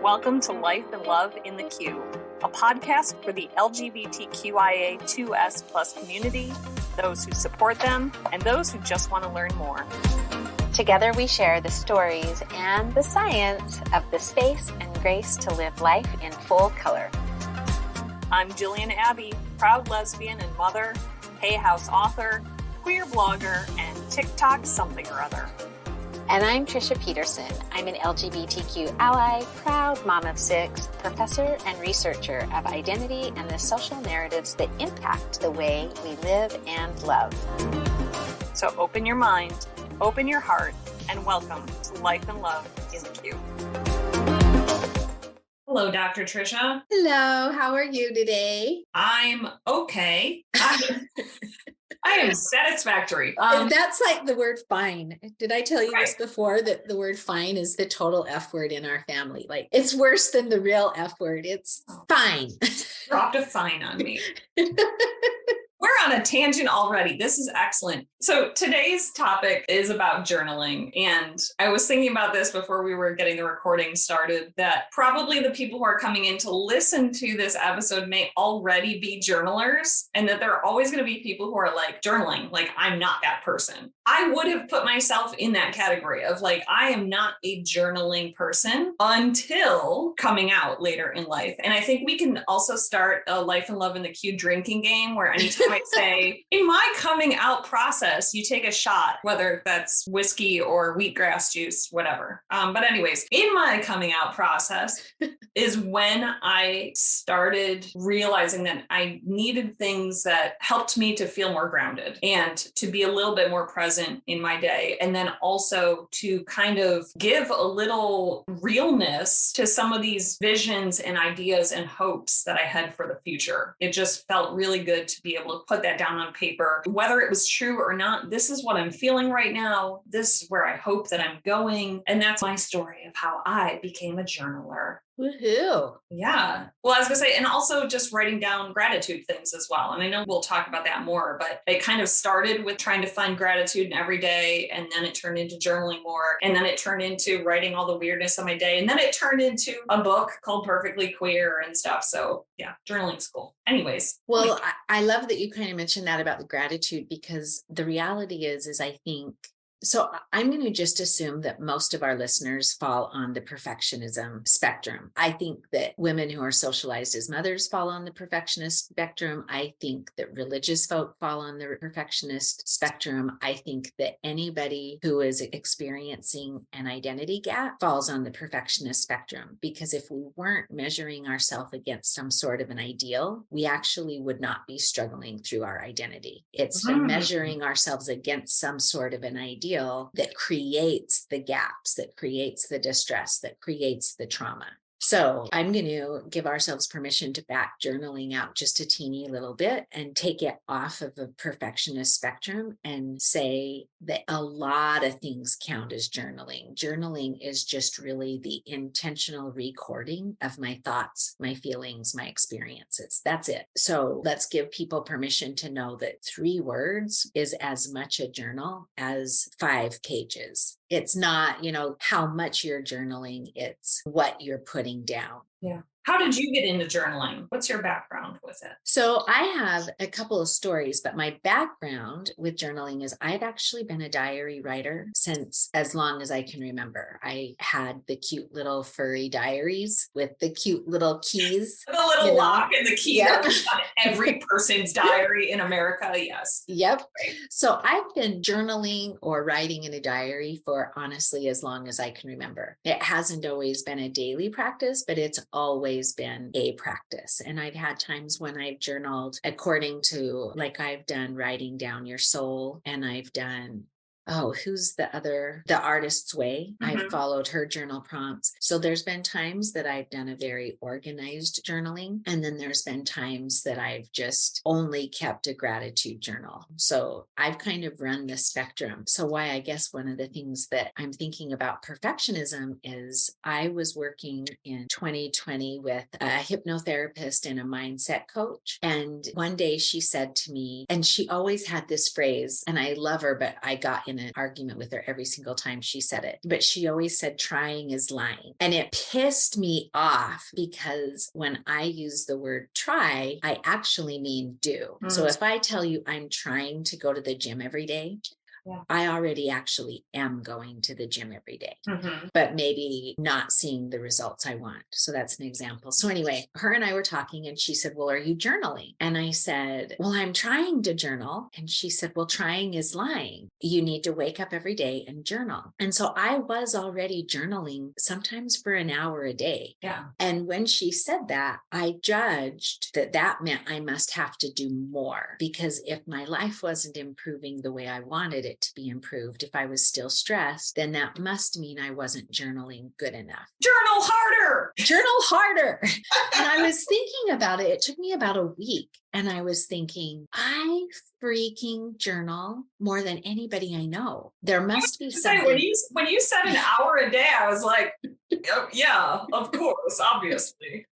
Welcome to Life and Love in the Q, a podcast for the LGBTQIA2S+ community, those who support them, and those who just want to learn more. Together we share the stories and the science of the space and grace to live life in full color. I'm Jillian Abby, proud lesbian and mother, Hay House author, queer blogger, and TikTok something or other. And I'm Treisha Peterson. I'm an LGBTQ ally, proud mom of 6, professor and researcher of identity and the social narratives that impact the way we live and love. So open your mind, open your heart, and welcome to Life and Love in the Q. Hello, Dr. Treisha. Hello, how are you today? I'm okay. I am satisfactory. That's like the word fine. Did I tell you this before, that the word fine is the total F word in our family? Like, it's worse than the real F word. It's fine. Dropped a fine on me. We're on a tangent already. This is excellent. So today's topic is about journaling. And I was thinking about this before we were getting the recording started, that probably the people who are coming in to listen to this episode may already be journalers, and that there are always going to be people who are like, journaling, like, I'm not that person. I would have put myself in that category of like, I am not a journaling person until coming out later in life. And I think we can also start a Life and Love in the Q drinking game where anytime I say, in my coming out process, you take a shot, whether that's whiskey or wheatgrass juice, whatever. But anyways, in my coming out process is when I started realizing that I needed things that helped me to feel more grounded and to be a little bit more present in my day. And then also to kind of give a little realness to some of these visions and ideas and hopes that I had for the future. It just felt really good to be able to put that down on paper, whether it was true or not. This is what I'm feeling right now. This is where I hope that I'm going. And that's my story of how I became a journaler. Woohoo. Yeah. Well, I was going to say, and also just writing down gratitude things as well. And I know we'll talk about that more, but it kind of started with trying to find gratitude in every day. And then it turned into journaling more. And then it turned into writing all the weirdness of my day. And then it turned into a book called Perfectly Queer and stuff. So yeah, journaling school. Anyways. Well, I love that you kind of mentioned that about the gratitude, because the reality is I think, so I'm going to just assume that most of our listeners fall on the perfectionism spectrum. I think that women who are socialized as mothers fall on the perfectionist spectrum. I think that religious folk fall on the perfectionist spectrum. I think that anybody who is experiencing an identity gap falls on the perfectionist spectrum, because if we weren't measuring ourselves against some sort of an ideal, we actually would not be struggling through our identity. It's the measuring ourselves against some sort of an ideal that creates the gaps, that creates the distress, that creates the trauma. So I'm going to give ourselves permission to back journaling out just a teeny little bit and take it off of a perfectionist spectrum and say that a lot of things count as journaling. Journaling is just really the intentional recording of my thoughts, my feelings, my experiences. That's it. So let's give people permission to know that 3 words is as much a journal as 5 pages. It's not, how much you're journaling, it's what you're putting down. Yeah. How did you get into journaling? What's your background with it? So I have a couple of stories, but my background with journaling is I've actually been a diary writer since as long as I can remember. I had the cute little furry diaries with the cute little keys. The little lock and the key that was on every person's diary in America. Yes. Yep. Right. So I've been journaling or writing in a diary for honestly as long as I can remember. It hasn't always been a daily practice, but it's always been a practice. And I've had times when I've journaled according to, like, I've done writing down your soul, and I've done who's the Artist's Way. I've followed her journal prompts. So there's been times that I've done a very organized journaling. And then there's been times that I've just only kept a gratitude journal. So I've kind of run the spectrum. So why I guess one of the things that I'm thinking about perfectionism is I was working in 2020 with a hypnotherapist and a mindset coach. And one day she said to me, and she always had this phrase, and I love her, but I got in in an argument with her every single time she said it, but she always said trying is lying. And it pissed me off because when I use the word try, I actually mean do. So if I tell you I'm trying to go to the gym every day, I already actually am going to the gym every day, but maybe not seeing the results I want. So that's an example. So anyway, her and I were talking and she said, well, are you journaling? And I said, well, I'm trying to journal. And she said, well, trying is lying. You need to wake up every day and journal. And so I was already journaling sometimes for an hour a day. Yeah. And when she said that, I judged that that meant I must have to do more, because if my life wasn't improving the way I wanted it to be improved, if I was still stressed, then that must mean I wasn't journaling good enough. Journal harder. Journal harder. And I was thinking about it. It took me about a week. And I was thinking, I freaking journal more than anybody I know. There must be something. When you said an hour a day, I was like, oh, yeah, of course, obviously.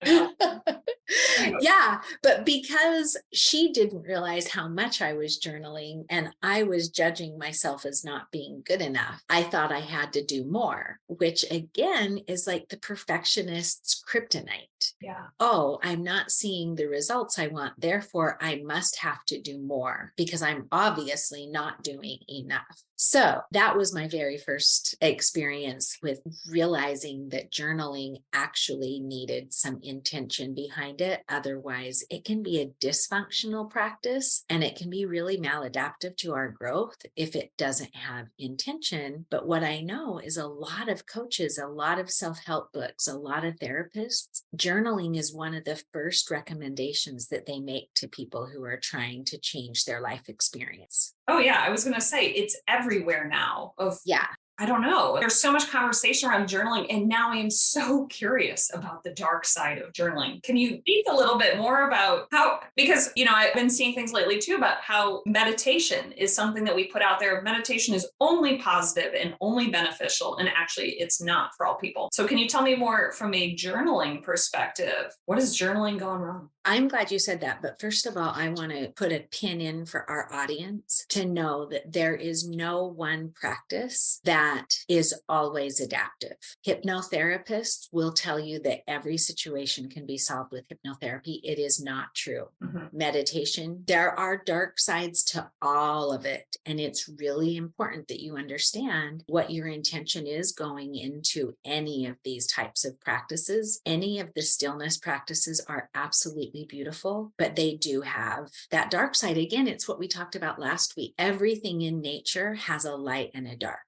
Yeah, but because she didn't realize how much I was journaling and I was judging myself as not being good enough, I thought I had to do more, which again is like the perfectionist's kryptonite. Yeah. Oh, I'm not seeing the results I want. Therefore, I must have to do more because I'm obviously not doing enough. So that was my very first experience with realizing that journaling actually needed some intention behind it. Otherwise, it can be a dysfunctional practice and it can be really maladaptive to our growth if it doesn't have intention. But what I know is a lot of coaches, a lot of self-help books, a lot of therapists, journaling is one of the first recommendations that they make to people who are trying to change their life experience. Oh yeah, I was going to say it's everywhere now. Yeah. I don't know. There's so much conversation around journaling, and now I am so curious about the dark side of journaling. Can you speak a little bit more about how, because, I've been seeing things lately too about how meditation is something that we put out there. Meditation is only positive and only beneficial, and actually it's not for all people. So can you tell me more from a journaling perspective? What is journaling going wrong? I'm glad you said that. But first of all, I want to put a pin in for our audience to know that there is no one practice that is always adaptive. Hypnotherapists will tell you that every situation can be solved with hypnotherapy. It is not true. Meditation, there are dark sides to all of it. And it's really important that you understand what your intention is going into any of these types of practices. Any of the stillness practices are absolutely beautiful, but they do have that dark side. Again, it's what we talked about last week. Everything in nature has a light and a dark.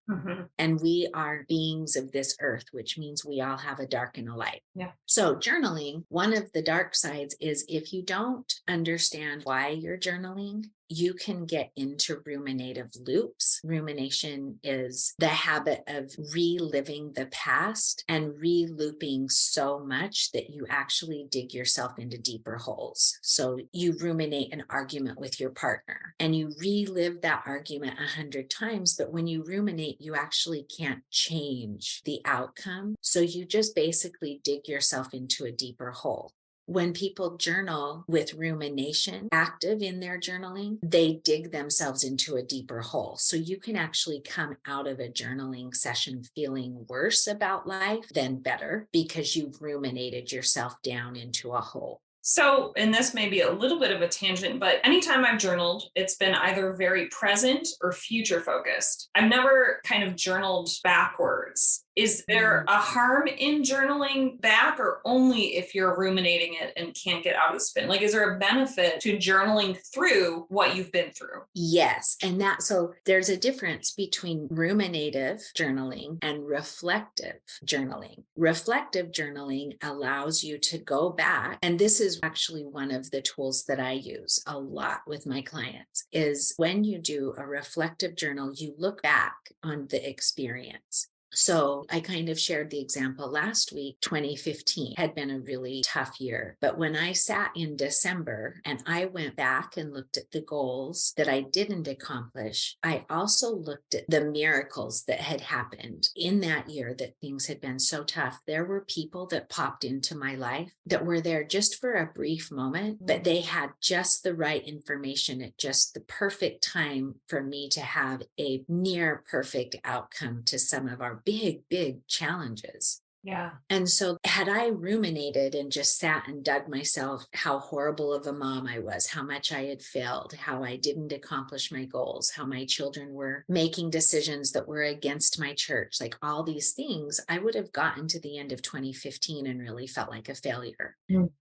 And we are beings of this earth, which means we all have a dark and a light. Yeah. So journaling, one of the dark sides is if you don't understand why you're journaling, you can get into ruminative loops. Rumination is the habit of reliving the past and re-looping so much that you actually dig yourself into deeper holes. So you ruminate an argument with your partner and you relive that argument 100 times, but when you ruminate, you actually can't change the outcome. So you just basically dig yourself into a deeper hole. When people journal with rumination active in their journaling, they dig themselves into a deeper hole. So you can actually come out of a journaling session feeling worse about life than better because you've ruminated yourself down into a hole. So, and this may be a little bit of a tangent, but anytime I've journaled, it's been either very present or future focused. I've never kind of journaled backwards. Is there a harm in journaling back, or only if you're ruminating it and can't get out of the spin? Like, is there a benefit to journaling through what you've been through? Yes. And so there's a difference between ruminative journaling and reflective journaling. Reflective journaling allows you to go back. And this is actually one of the tools that I use a lot with my clients is when you do a reflective journal, you look back on the experience. So I kind of shared the example last week. 2015 had been a really tough year. But when I sat in December and I went back and looked at the goals that I didn't accomplish, I also looked at the miracles that had happened in that year, that things had been so tough. There were people that popped into my life that were there just for a brief moment, but they had just the right information at just the perfect time for me to have a near perfect outcome to some of our big challenges. Yeah. And so had I ruminated and just sat and dug myself how horrible of a mom I was, how much I had failed, how I didn't accomplish my goals, how my children were making decisions that were against my church, like all these things, I would have gotten to the end of 2015 and really felt like a failure.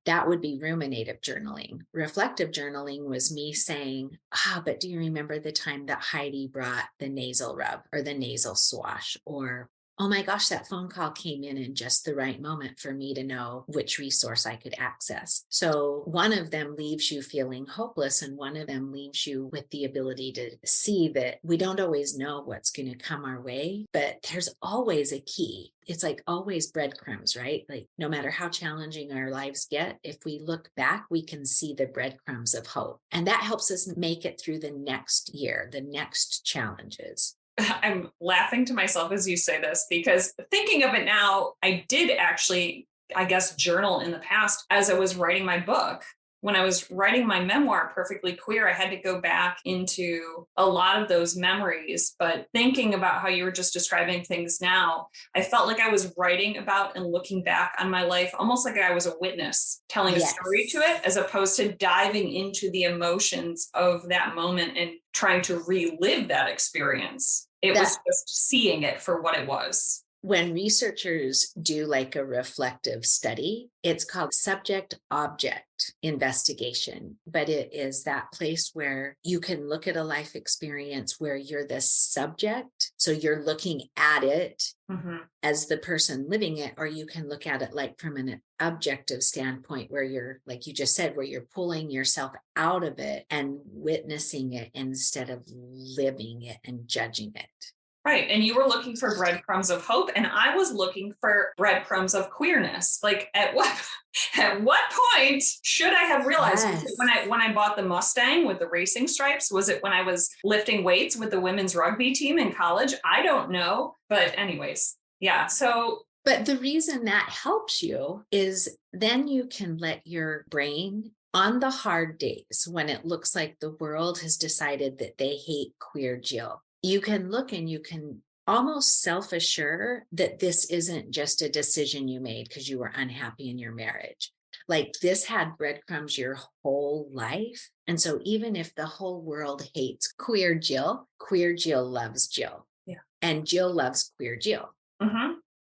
That would be ruminative journaling. Reflective journaling was me saying, but do you remember the time that Heidi brought the nasal rub or the nasal swash? Or, oh my gosh, that phone call came in just the right moment for me to know which resource I could access. So one of them leaves you feeling hopeless, and one of them leaves you with the ability to see that we don't always know what's going to come our way, but there's always a key. It's like always breadcrumbs, right? Like no matter how challenging our lives get, if we look back, we can see the breadcrumbs of hope. And that helps us make it through the next year, the next challenges. I'm laughing to myself as you say this, because thinking of it now, I did actually, I guess, journal in the past as I was writing my book. When I was writing my memoir, Perfectly Queer, I had to go back into a lot of those memories. But thinking about how you were just describing things now, I felt like I was writing about and looking back on my life, almost like I was a witness telling a story to it, as opposed to diving into the emotions of that moment and trying to relive that experience. It was just seeing it for what it was. When researchers do like a reflective study, it's called subject-object investigation, but it is that place where you can look at a life experience where you're the subject. So you're looking at it as the person living it, or you can look at it like from an objective standpoint where you're, like you just said, where you're pulling yourself out of it and witnessing it instead of living it and judging it. Right. And you were looking for breadcrumbs of hope, and I was looking for breadcrumbs of queerness. Like at what point should I have realized? Was it when I bought the Mustang with the racing stripes? Was it when I was lifting weights with the women's rugby team in college? I don't know. But anyways, yeah. But the reason that helps you is then you can let your brain, on the hard days when it looks like the world has decided that they hate queer Jill, you can look and you can almost self-assure that this isn't just a decision you made because you were unhappy in your marriage. Like this had breadcrumbs your whole life. And so even if the whole world hates queer Jill loves Jill. Yeah. And Jill loves queer Jill.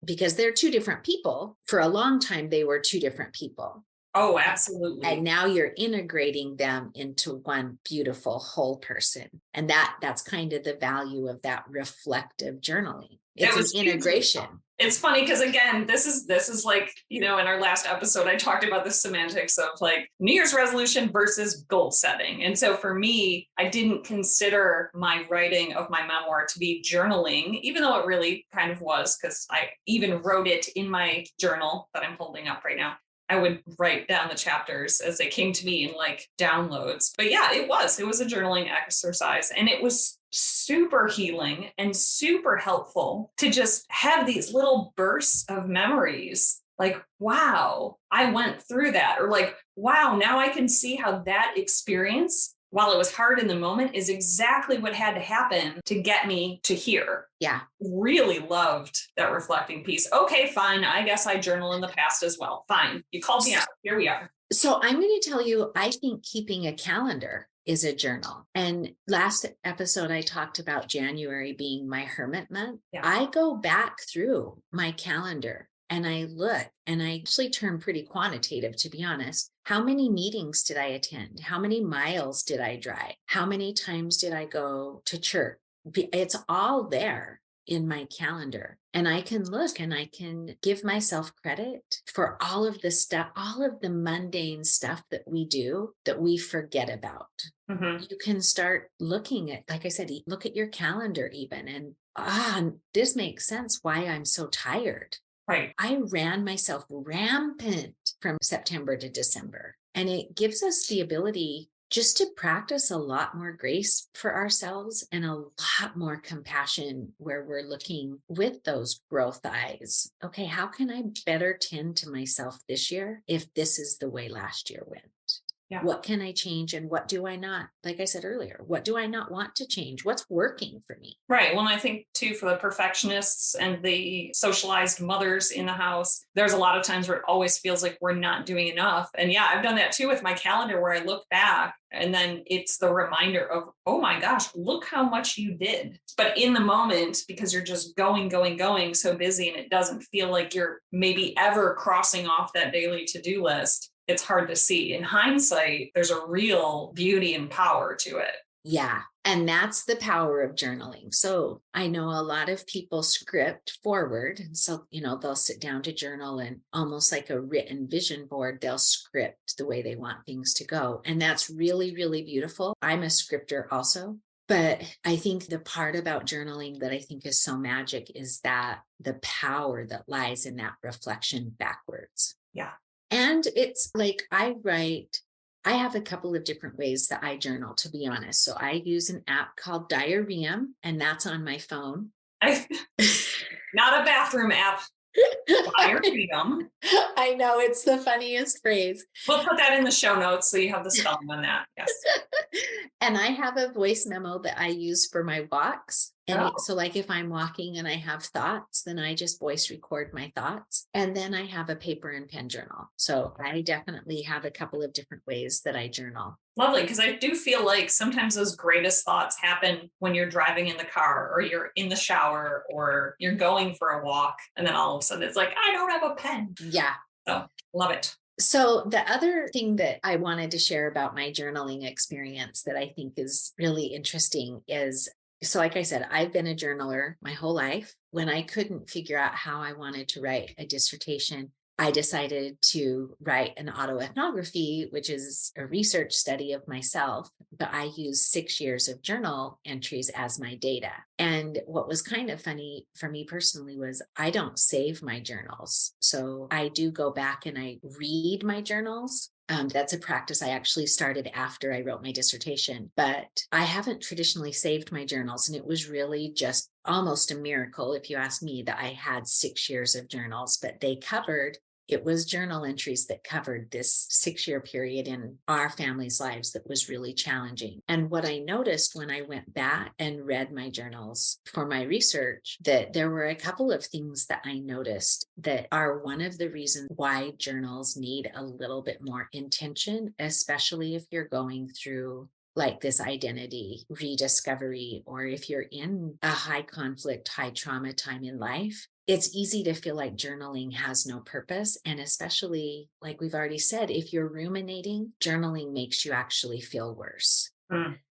Because they're two different people. For a long time, they were two different people. Oh, absolutely. And now you're integrating them into one beautiful whole person. And that's kind of the value of that reflective journaling. It's an integration. It's funny because again, this is like, in our last episode, I talked about the semantics of like New Year's resolution versus goal setting. And so for me, I didn't consider my writing of my memoir to be journaling, even though it really kind of was, because I even wrote it in my journal that I'm holding up right now. I would write down the chapters as they came to me in like downloads. But yeah, it was a journaling exercise, and it was super healing and super helpful to just have these little bursts of memories. Like, wow, I went through that. Or like, wow, now I can see how that experience, while it was hard in the moment, is exactly what had to happen to get me to here. Yeah. Really loved that reflecting piece. Okay, fine. I guess I journal in the past as well. Fine. You called me out. Here we are. So I'm going to tell you, I think keeping a calendar is a journal. And last episode, I talked about January being my hermit month. Yeah. I go back through my calendar and I look, and I actually turn pretty quantitative, to be honest. How many meetings did I attend? How many miles did I drive? How many times did I go to church? It's all there. in my calendar. And I can look and I can give myself credit for all of the stuff, all of the mundane stuff that we do that we forget about. Mm-hmm. You can start looking at, like I said, look at your calendar even, and this makes sense why I'm so tired. Right. I ran myself rampant from September to December. And it gives us the ability just to practice a lot more grace for ourselves and a lot more compassion, where we're looking with those growth eyes. Okay, how can I better tend to myself this year if this is the way last year went? Yeah. What can I change and what do I not? Like I said earlier, what do I not want to change? What's working for me? Right. Well, I think too, for the perfectionists and the socialized mothers in the house, there's a lot of times where it always feels like we're not doing enough. And yeah, I've done that too with my calendar, where I look back and then it's the reminder of, oh my gosh, look how much you did. But in the moment, because you're just going so busy, and it doesn't feel like you're maybe ever crossing off that daily to-do list, it's hard to see. In hindsight, there's a real beauty and power to it. Yeah. And that's the power of journaling. So I know a lot of people script forward. And so, they'll sit down to journal, and almost like a written vision board, they'll script the way they want things to go. And that's really, really beautiful. I'm a scripter also. But I think the part about journaling that I think is so magic is that the power that lies in that reflection backwards. Yeah. And it's like I have a couple of different ways that I journal, to be honest. So I use an app called Diarium, and that's on my phone. Not a bathroom app. Diarium. I know, it's the funniest phrase. We'll put that in the show notes so you have the spelling on that. Yes. And I have a voice memo that I use for my walks. And Oh. so like if I'm walking and I have thoughts, then I just voice record my thoughts. And then I have a paper and pen journal. So I definitely have a couple of different ways that I journal. Lovely, because I do feel like sometimes those greatest thoughts happen when you're driving in the car, or you're in the shower, or you're going for a walk, and then all of a sudden it's like, I don't have a pen. Yeah. So love it. So the other thing that I wanted to share about my journaling experience that I think is really interesting is, so like I said, I've been a journaler my whole life. When I couldn't figure out how I wanted to write a dissertation, I decided to write an autoethnography, which is a research study of myself, but I used 6 years of journal entries as my data. And what was kind of funny for me personally was I don't save my journals. So I do go back and I read my journals. That's a practice I actually started after I wrote my dissertation, but I haven't traditionally saved my journals. And it was really just almost a miracle, if you ask me, that I had 6 years of journals, but it was journal entries that covered this 6-year period in our family's lives that was really challenging. And what I noticed when I went back and read my journals for my research, that there were a couple of things that I noticed that are one of the reasons why journals need a little bit more intention, especially if you're going through like this identity rediscovery, or if you're in a high conflict, high trauma time in life. It's easy to feel like journaling has no purpose. And especially, like we've already said, if you're ruminating, journaling makes you actually feel worse.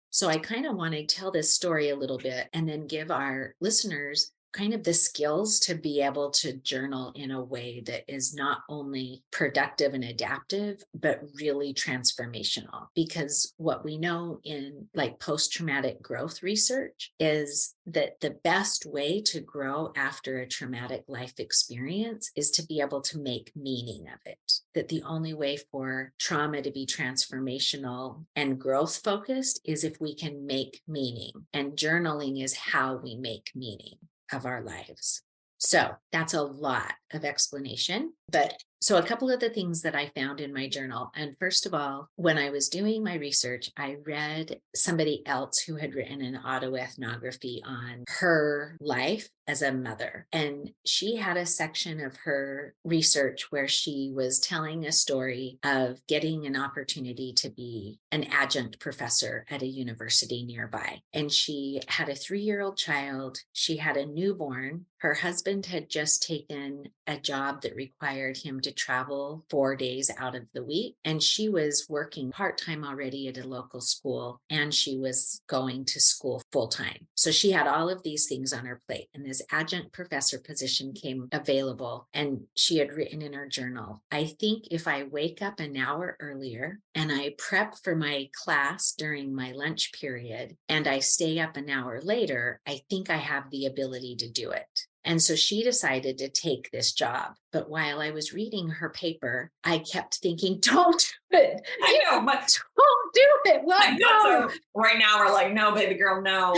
So I kind of want to tell this story a little bit and then give our listeners kind of the skills to be able to journal in a way that is not only productive and adaptive, but really transformational. Because what we know in like post-traumatic growth research is that the best way to grow after a traumatic life experience is to be able to make meaning of it. That the only way for trauma to be transformational and growth focused is if we can make meaning. And journaling is how we make meaning of our lives. So that's a lot of explanation, but so a couple of the things that I found in my journal. And first of all, when I was doing my research, I read somebody else who had written an autoethnography on her life as a mother. And she had a section of her research where she was telling a story of getting an opportunity to be an adjunct professor at a university nearby. And she had a 3-year-old child. She had a newborn. Her husband had just taken a job that required him to travel 4 days out of the week. And she was working part-time already at a local school, and she was going to school full-time. So she had all of these things on her plate, and this adjunct professor position came available. And she had written in her journal, I think if I wake up an hour earlier and I prep for my class during my lunch period and I stay up an hour later, I think I have the ability to do it. And so she decided to take this job. But while I was reading her paper, I kept thinking, don't do it. I know, but Don't do it. What? my guts are right now are like, no, baby girl, no,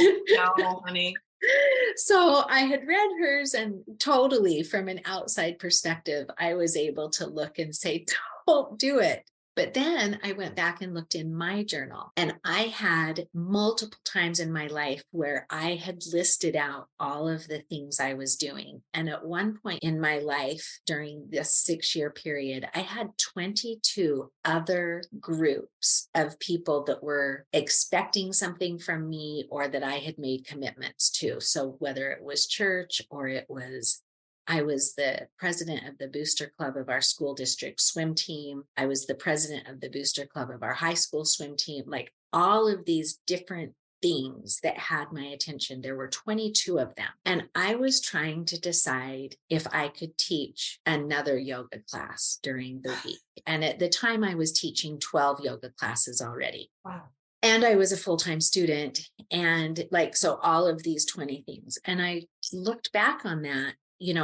no, honey. So I had read hers, and totally from an outside perspective, I was able to look and say, don't do it. But then I went back and looked in my journal, and I had multiple times in my life where I had listed out all of the things I was doing. And at one point in my life during this 6-year period, I had 22 other groups of people that were expecting something from me or that I had made commitments to. So whether it was church or I was the president of the booster club of our school district swim team. I was the president of the booster club of our high school swim team. Like all of these different things that had my attention. There were 22 of them. And I was trying to decide if I could teach another yoga class during the week. And at the time I was teaching 12 yoga classes already. Wow. And I was a full-time student, and so all of these 20 things. And I looked back on that,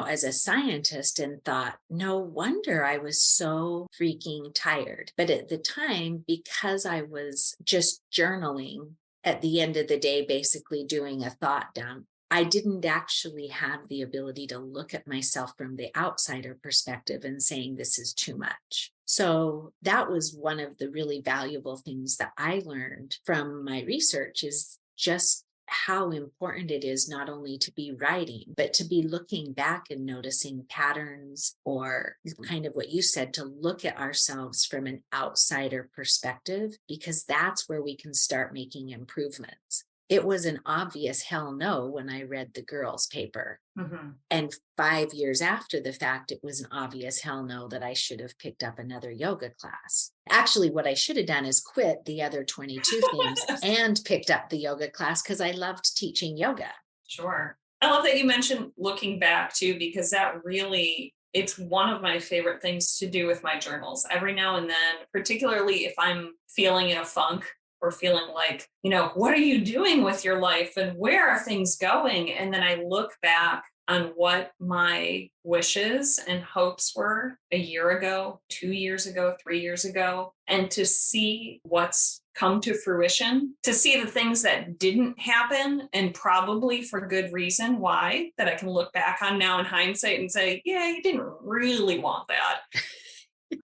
as a scientist, and thought, no wonder I was so freaking tired. But at the time, because I was just journaling at the end of the day, basically doing a thought dump, I didn't actually have the ability to look at myself from the outsider perspective and saying, this is too much. So that was one of the really valuable things that I learned from my research, is just how important it is not only to be writing, but to be looking back and noticing patterns, or kind of what you said, to look at ourselves from an outsider perspective, because that's where we can start making improvements. It was an obvious hell no when I read the girls' paper. Mm-hmm. And 5 years after the fact, it was an obvious hell no that I should have picked up another yoga class. Actually, what I should have done is quit the other 22 things and picked up the yoga class, because I loved teaching yoga. Sure. I love that you mentioned looking back too, because that really, it's one of my favorite things to do with my journals. Every now and then, particularly if I'm feeling in a funk, or feeling like, what are you doing with your life and where are things going? And then I look back on what my wishes and hopes were a year ago, 2 years ago, 3 years ago, and to see what's come to fruition, to see the things that didn't happen, and probably for good reason why, that I can look back on now in hindsight and say, yeah, you didn't really want that.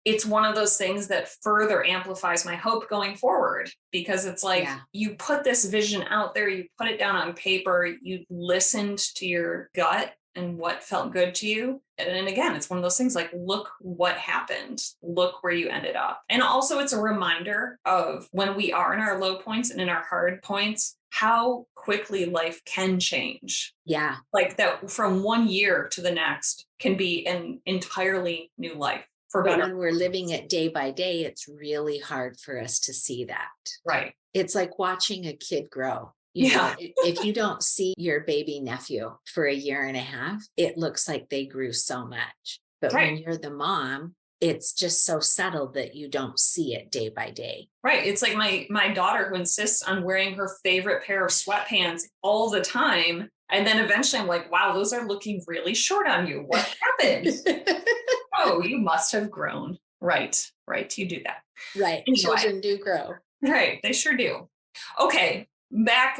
It's one of those things that further amplifies my hope going forward, because it's like, you put this vision out there, you put it down on paper, you listened to your gut and what felt good to you. And again, it's one of those things like, look what happened, look where you ended up. And also it's a reminder of when we are in our low points and in our hard points, how quickly life can change. Yeah. Like that from 1 year to the next can be an entirely new life. But when we're living it day by day, it's really hard for us to see that. Right. It's like watching a kid grow. If you don't see your baby nephew for a year and a half, it looks like they grew so much. But when you're the mom, it's just so subtle that you don't see it day by day. Right. It's like my daughter, who insists on wearing her favorite pair of sweatpants all the time. And then eventually I'm like, wow, those are looking really short on you. What happened? Oh, you must have grown. Right. You do that. Right. Anyway. Children do grow. Right. They sure do. Okay.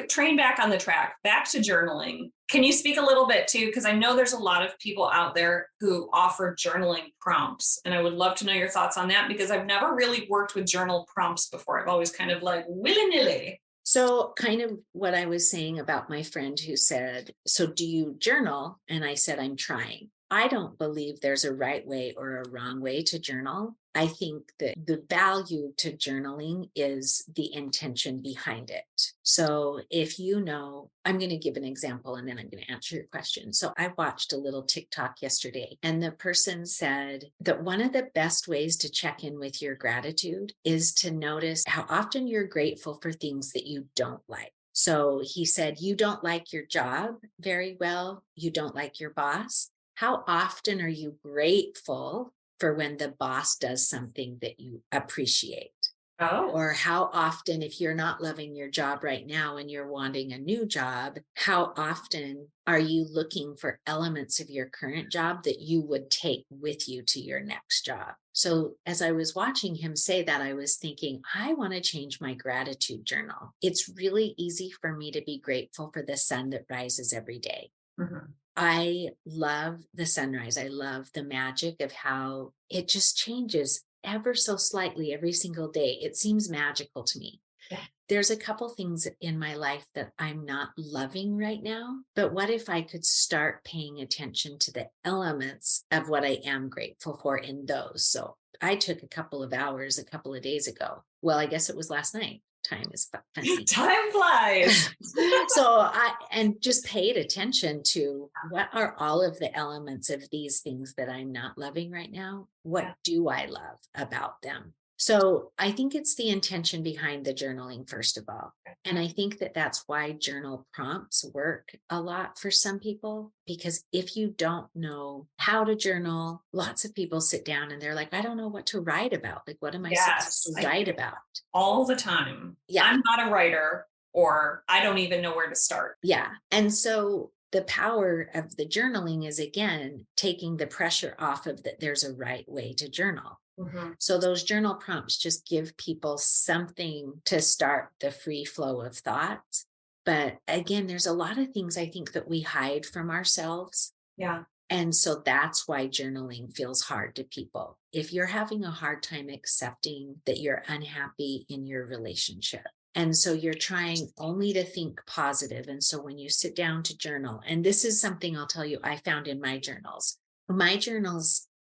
Train back on the track, back to journaling. Can you speak a little bit too? Because I know there's a lot of people out there who offer journaling prompts. And I would love to know your thoughts on that, because I've never really worked with journal prompts before. I've always kind of like willy-nilly. So kind of what I was saying about my friend who said, so do you journal? And I said, I'm trying. I don't believe there's a right way or a wrong way to journal. I think that the value to journaling is the intention behind it. So if I'm going to give an example and then I'm going to answer your question. So I watched a little TikTok yesterday, and the person said that one of the best ways to check in with your gratitude is to notice how often you're grateful for things that you don't like. So he said, you don't like your job very well. You don't like your boss. How often are you grateful for when the boss does something that you appreciate? Oh, Or how often, if you're not loving your job right now and you're wanting a new job, how often are you looking for elements of your current job that you would take with you to your next job? So as I was watching him say that, I was thinking, I want to change my gratitude journal. It's really easy for me to be grateful for the sun that rises every day. mhm. I love the sunrise. I love the magic of how it just changes ever so slightly every single day. It seems magical to me. Yeah. There's a couple things in my life that I'm not loving right now, but what if I could start paying attention to the elements of what I am grateful for in those? So I took a couple of hours a couple of days ago. Well, I guess it was last night. Time is funny. Time flies. And just paid attention to what are all of the elements of these things that I'm not loving right now? What Yeah. do I love about them? So I think it's the intention behind the journaling, first of all. And I think that that's why journal prompts work a lot for some people, because if you don't know how to journal, lots of people sit down and they're like, I don't know what to write about. Like, what am I Yes, supposed to write about? all the time. Yeah. I'm not a writer, or I don't even know where to start. Yeah. And so the power of the journaling is, again, taking the pressure off of that there's a right way to journal. Mhm. So those journal prompts just give people something to start the free flow of thoughts. But again, there's a lot of things I think that we hide from ourselves. Yeah. And so that's why journaling feels hard to people. If you're having a hard time accepting that you're unhappy in your relationship, and so you're trying only to think positive. And so when you sit down to journal, and this is something I'll tell you, I found in my journals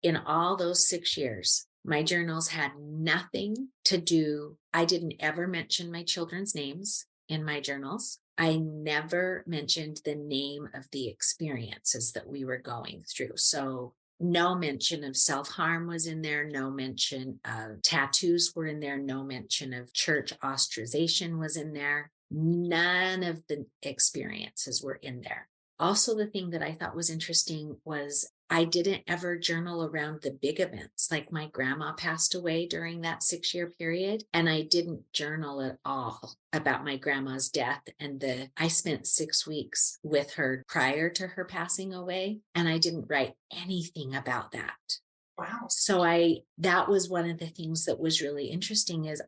in all those 6 years, my journals had nothing to do. I didn't ever mention my children's names in my journals. I never mentioned the name of the experiences that we were going through. So no mention of self-harm was in there. No mention of tattoos were in there. No mention of church ostracization was in there. None of the experiences were in there. Also, the thing that I thought was interesting was I didn't ever journal around the big events. Like my grandma passed away during that 6-year period, and I didn't journal at all about my grandma's death. And I spent 6 weeks with her prior to her passing away, and I didn't write anything about that. Wow. So that was one of the things that was really interesting is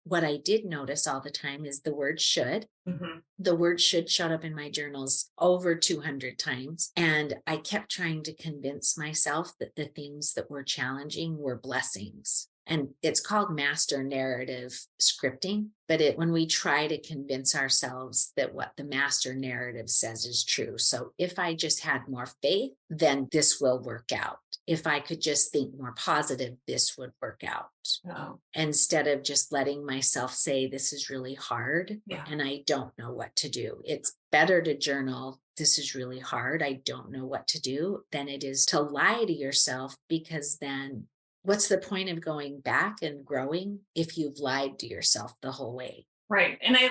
what I did notice all the time is the word should. Mhm. The word should showed up in my journals over 200 times. And I kept trying to convince myself that the things that were challenging were blessings. And it's called master narrative scripting. But when we try to convince ourselves that what the master narrative says is true. So if I just had more faith, then this will work out. If I could just think more positive, this would work out. Oh. Instead of just letting myself say, this is really hard and I don't know what to do. It's better to journal, this is really hard, I don't know what to do, than it is to lie to yourself, because then what's the point of going back and growing if you've lied to yourself the whole way? Right. And I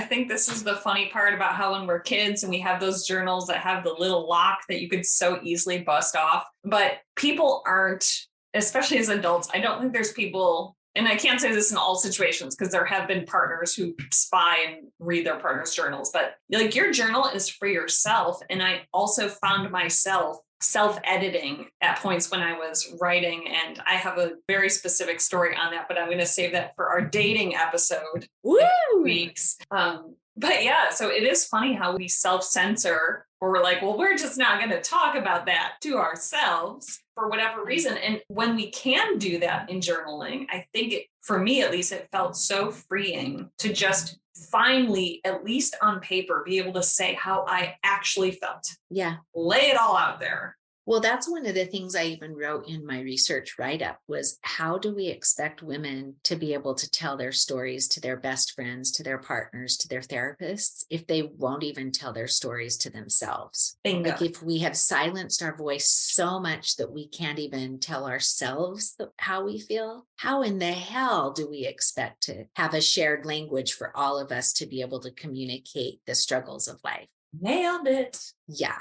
think this is the funny part about how when we're kids and we have those journals that have the little lock that you could so easily bust off, but people aren't, especially as adults, I don't think there's people, and I can't say this in all situations because there have been partners who spy and read their partner's journals, but like your journal is for yourself. And I also found myself self-editing at points when I was writing, and I have a very specific story on that, but I'm going to save that for our dating episode. Woo! In weeks. But yeah, so it is funny how we self-censor, or we're like, well, we're just not going to talk about that to ourselves for whatever reason. And when we can do that in journaling, I think for me at least, it felt so freeing to just finally, at least on paper, be able to say how I actually felt. Yeah. Lay it all out there. Well, that's one of the things I even wrote in my research write-up was how do we expect women to be able to tell their stories to their best friends, to their partners, to their therapists, if they won't even tell their stories to themselves? Bingo. Like if we have silenced our voice so much that we can't even tell ourselves how we feel, how in the hell do we expect to have a shared language for all of us to be able to communicate the struggles of life? Nailed it. Yeah.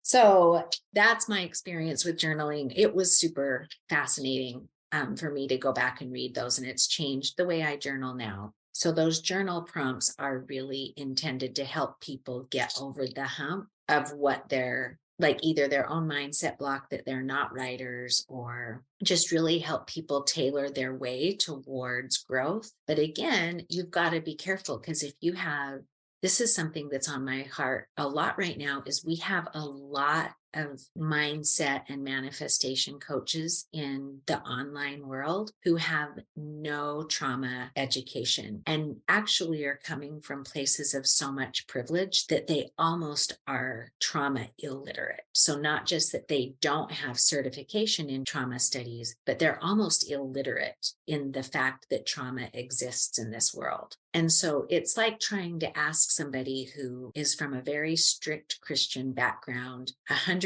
So that's my experience with journaling. It was super fascinating for me to go back and read those, and it's changed the way I journal now. So those journal prompts are really intended to help people get over the hump of what they're like, either their own mindset block that they're not writers, or just really help people tailor their way towards growth. But again, you've got to be careful because if you have this is something that's on my heart a lot right now is we have a lot of mindset and manifestation coaches in the online world who have no trauma education and actually are coming from places of so much privilege that they almost are trauma illiterate. So not just that they don't have certification in trauma studies, but they're almost illiterate in the fact that trauma exists in this world. And so it's like trying to ask somebody who is from a very strict Christian background, 100%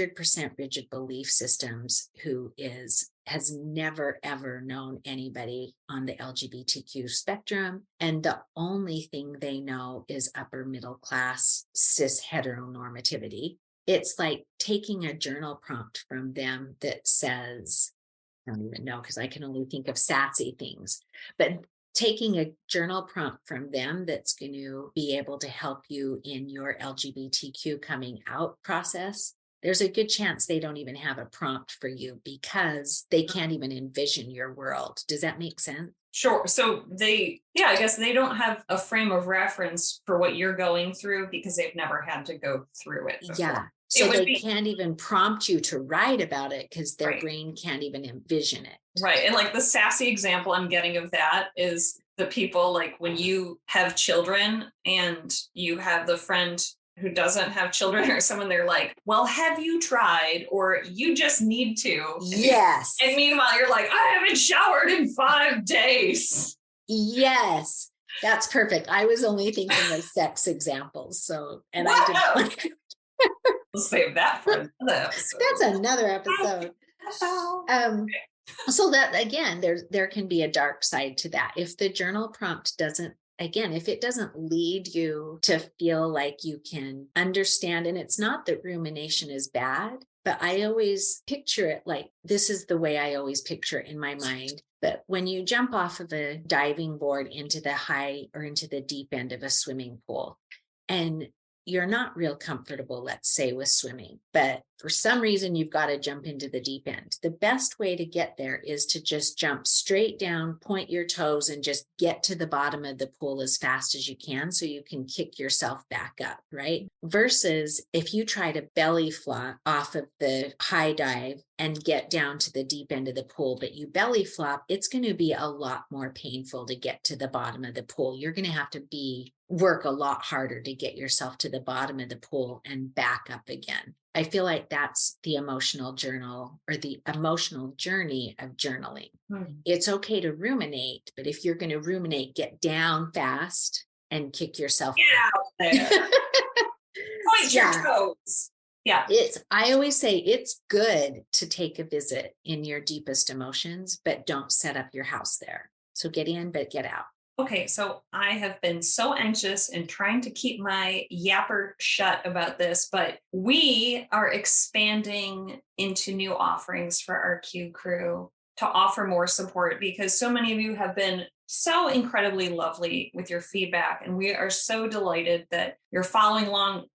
rigid belief systems, who has never, ever known anybody on the LGBTQ spectrum. And the only thing they know is upper middle class cis heteronormativity. It's like taking a journal prompt from them that says, I don't even know because I can only think of sassy things, but taking a journal prompt from them that's going to be able to help you in your LGBTQ coming out process, there's a good chance they don't even have a prompt for you because they can't even envision your world. Does that make sense? Sure. So I guess they don't have a frame of reference for what you're going through because they've never had to go through it before. Yeah. So they can't even prompt you to write about it because their brain can't even envision it. Right. And like the sassy example I'm getting of that is the people like when you have children and you have the friend who doesn't have children or someone, they're like, well, have you tried? Or you just need to. Yes. And meanwhile, you're like, I haven't showered in 5 days. Yes. That's perfect. I was only thinking of sex examples. So, and wow. I didn't. We'll save that for another episode. That's another episode. So that again, there can be a dark side to that. If the journal prompt doesn't, again, if it doesn't lead you to feel like you can understand, and it's not that rumination is bad, but I always picture it like this is the way I always picture it in my mind. But when you jump off of a diving board into the high or into the deep end of a swimming pool, and you're not real comfortable, let's say, with swimming, but for some reason, you've got to jump into the deep end. The best way to get there is to just jump straight down, point your toes, and just get to the bottom of the pool as fast as you can so you can kick yourself back up, right? Versus if you try to belly flop off of the high dive and get down to the deep end of the pool, but you belly flop, it's going to be a lot more painful to get to the bottom of the pool. You're going to have to work a lot harder to get yourself to the bottom of the pool and back up again. I feel like that's the emotional journal or the emotional journey of journaling. It's okay to ruminate, but if you're going to ruminate, get down fast and kick yourself out there. Point your toes. Yeah. I always say it's good to take a visit in your deepest emotions, but don't set up your house there. So get in, but get out. Okay, so I have been so anxious and trying to keep my yapper shut about this, but we are expanding into new offerings for our Q crew to offer more support because so many of you have been so incredibly lovely with your feedback. And we are so delighted that you're following along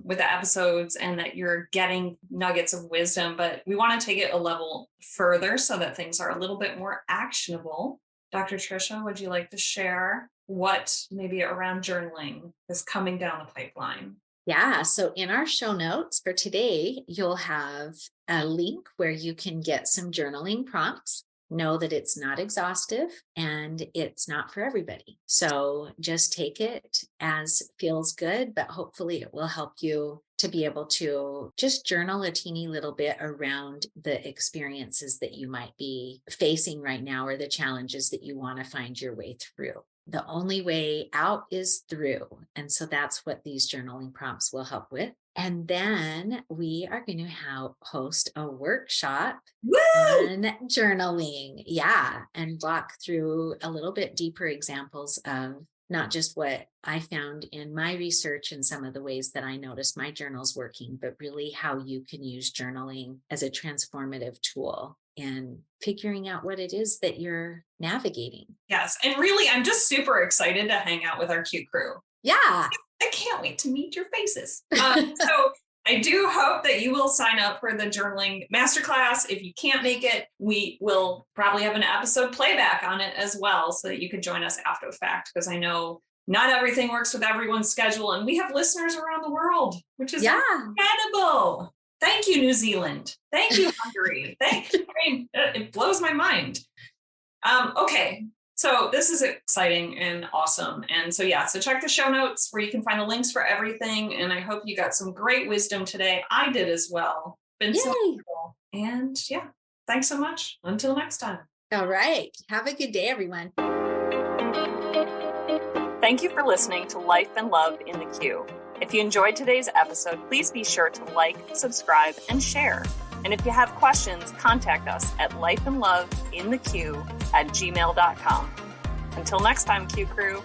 with the episodes and that you're getting nuggets of wisdom, but we want to take it a level further so that things are a little bit more actionable. Dr. Treisha, would you like to share what maybe around journaling is coming down the pipeline? Yeah. So in our show notes for today, you'll have a link where you can get some journaling prompts. know that it's not exhaustive and it's not for everybody. So just take it as feels good, but hopefully it will help you to be able to just journal a teeny little bit around the experiences that you might be facing right now, or the challenges that you want to find your way through. The only way out is through. And so that's what these journaling prompts will help with. And then we are going to host a workshop on journaling. Yeah. And walk through a little bit deeper examples of not just what I found in my research and some of the ways that I noticed my journals working, but really how you can use journaling as a transformative tool in figuring out what it is that you're navigating. Yes. And really, I'm just super excited to hang out with our Q crew. Yeah. I can't wait to meet your faces. So I do hope that you will sign up for the journaling masterclass. If you can't make it, we will probably have an episode playback on it as well, so that you can join us after the fact, because I know not everything works with everyone's schedule, and we have listeners around the world, which is incredible. Thank you, New Zealand. Thank you, Hungary. It blows my mind. Okay. So this is exciting and awesome. And so, so check the show notes where you can find the links for everything. And I hope you got some great wisdom today. I did as well. Been so cool. And thanks so much. Until next time. All right. Have a good day, everyone. Thank you for listening to Life and Love in the Q. If you enjoyed today's episode, please be sure to like, subscribe, and share. And if you have questions, contact us at lifeandloveintheq@gmail.com. Until next time, Q Crew.